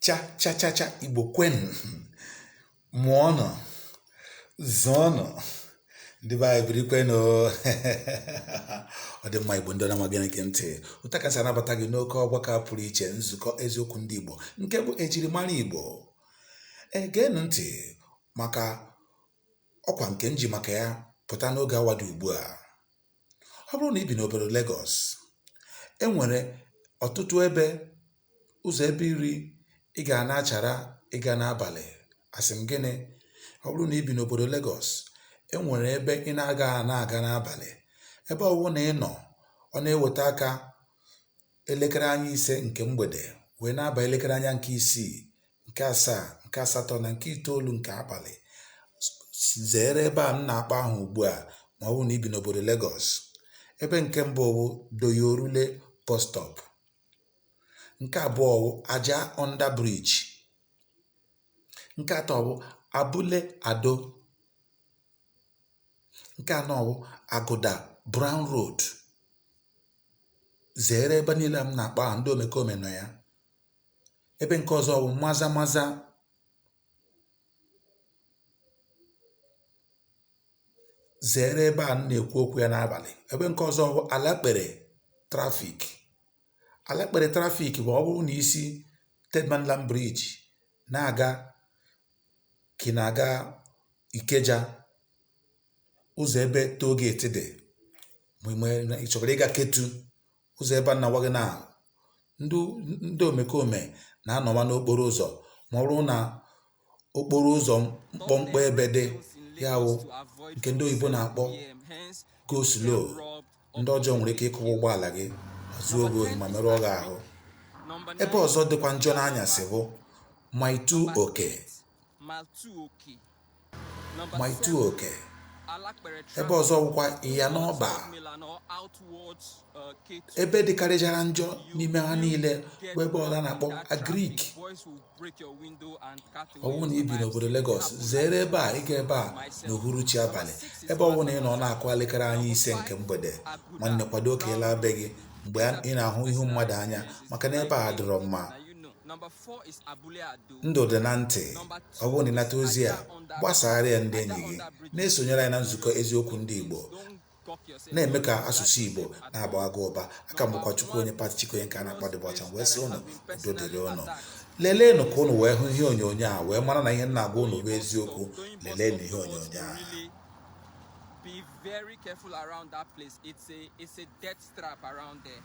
cha cha cha cha Igbo kwenu mụọnụ zụọnụ ndị be anyị birikwenụ ọ dị mma Igbo ndị ọma gị nke ntị ụta kasị anabata gị n'oke ọgbakọ pụrụ iche nzukọ eziokwu ndị Igbo nke bụ ejirimara Igbo. Geenụ ntị maka ọkwa nke nji maka ya pụta n'oge awa dị ugbu a. Ọ bụrụ na ị bi n'obodo Lagos, enwere ọtụtụ ebe ụzọ ebe iri ị ga na-achara ịga n'abalị. Asị m gịnị? Ọ bụrụ na ị bi n'obodo Lagos, enwere ebe ị na-aga n'abalị, ebe ọwụ na ị nọ ọ na-eweta aka elekere anya 5 nke mgbede wee na-aba elekere anya nke 6, nke 7, nke 8 na nke 9 nke abalị. Zere ebe a m na-akpọ ahụ ugbu a ma ọ bụrụ na ị bi n'obodo Lagos. Ebe nke mbụ bụ Doyorule bus stop, nke abụọ bụ Aja under bridge, nke atọ bụ Abule Ado, nke anọ bụ Aguda Brown Road. Zere ebe niile m na-akpọ ahụ, ndị omekome nọ ya. Ebe nke ọzọ bụ Maza Maza, zere ebe a na-ekwu okwu ya n'abalị. Ebe nke ọzọ bụ Alakpere trafik. Alakpere trafik bụ ọ bụrụ na isi Third Mainland Bridge na-aga Ikeja, ụzọ ebe toll gate dị, ma ị chọrọ ịga Ketu, ụzọ ebe a na-agwa gị na ndị omekome na-anọwa n'okporo ụzọ. Ma ọ bụrụ na okporo ụzọ mkpọmkpọ ebe dị, ya wụ nke ndị oyibo na-akpọ go slow, ndị ọjọọ nwere ike ịkụwa ụgbọala gị, zuo gị ohi ma merụọ gị ahụ. Ebe ọzọ dịkwa njọ n'anyasị bụ Maitu Oke. Ebe ọzọ bụkwa Iyanọba. Ebe dịkarịchara njọ n'ime ha niile bụ ebe ọla na-akpọ Agric. Ọ bụrụ na ị bi n'obodo Lagos, zere ebe a ịga ebe a n'uhuruchi abalị. Ebe ọ bụrụ na ị nọ na-akụ elekere anya 5 nke mgbede, nwanne kwado ka ị laa be gị mgbe ị na-ahụ ihu mmadụ anya, maka na ebe a dịrọ mma. Ndụ dị na ntị. Ọ bụrụ na ịnata ozi a, gbasara ya ndị enyi gị, na-esonyere anyị na nzukọ eziokwu ndị Igbo, na-eme ka asụsụ Igbo na-agba gị ụba. Aka m bụkwa Chukwu onye Pati Chikoye nke a na-akpọ Dịbọcha, wee sị ụnụ udo dịrị ụnụ. Leleenụ ka ụnụ wee hụ ihe onyonyo a wee mara na ihe m na-agwa ụnụ bụ eziokwu. Leleenụ ihe onyonyo a. Be very careful around that place. It's a death trap around there.